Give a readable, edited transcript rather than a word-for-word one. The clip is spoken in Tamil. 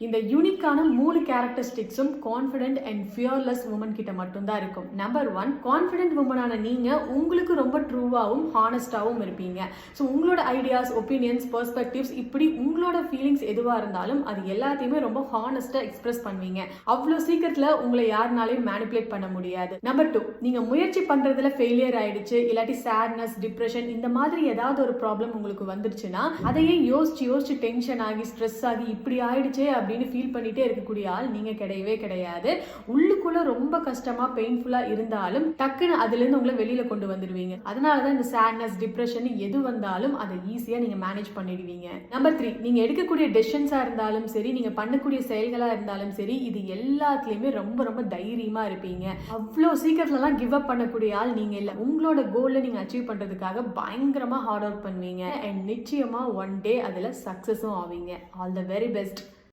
இந்த யூனிக்கான 3 கேரக்டரிஸ்டிக்ஸும் கான்ஃபிடென்ட் அண்ட் ஃபியர்லெஸ் உமன் கிட்ட மட்டும்தான் இருக்கும். நம்பர் 1, கான்ஃபிடென்ட் உமனான நீங்க உங்களுக்கு ரொம்ப ட்ரூவாகவும் ஹானஸ்டாகவும் இருப்பீங்க. ஸோ உங்களோட ஐடியாஸ், ஒப்பீனியன்ஸ், பெர்ஸ்பெக்டிவ்ஸ் இப்படி உங்களோட ஃபீலிங்ஸ் எதுவாக இருந்தாலும் அது எல்லாத்தையுமே ரொம்ப ஹானஸ்டாக எக்ஸ்பிரஸ் பண்ணுவீங்க. அவ்வளோ சீக்கிரத்தில் உங்களை யாருனாலையும் மேனிப்புலேட் பண்ண முடியாது. நம்பர் 2, நீங்க முயற்சி பண்றதுல ஃபெயிலியர் ஆயிடுச்சு, இல்லாட்டி சேட்னஸ், டிப்ரெஷன் இந்த மாதிரி ஏதாவது ஒரு ப்ராப்ளம் உங்களுக்கு வந்துருச்சுன்னா அதையே யோசிச்சு டென்ஷன் ஆகி ஸ்ட்ரெஸ் ஆகி இப்படி ஆயிடுச்சே அப்படின்னு ஃபீல் பண்ணிட்டே இருக்கக்கூடிய ஆள் நீங்க கிடையவே கிடையாது. உள்ளுக்குள்ள ரொம்ப கஷ்டமா பெயின்ஃபுல்லா இருந்தாலும் டக்குன்னு அதுல இருந்து உங்களை வெளியில கொண்டு வந்துடுவீங்க. அதனாலதான் இந்த சேட்னஸ், டிப்ரெஷன் எது வந்தாலும் அதை ஈஸியா நீங்க மேனேஜ் பண்ணிடுவீங்க. நம்பர் 3, நீங்க எடுக்கக்கூடிய டெசிஷன்ஸா இருந்தாலும் சரி, நீங்க பண்ணக்கூடிய செயல்களா இருந்தாலும் சரி, இது எல்லாத்துலயுமே ரொம்ப ரொம்ப தைரியமா இருப்பீங்க. அவ்வளோ சீக்கிரத்துலலாம் கிவ் அப் பண்ணக்கூடிய ஆள் நீங்க இல்ல. உங்களோட கோல்ல நீங்க அச்சீவ் பண்றதுக்காக பயங்கரமா ஹார்ட் ஒர்க் பண்ணுவீங்க. அண்ட் நிச்சயமா ஒன் டே அதுல சக்சஸும் ஆவீங்க. All the very best.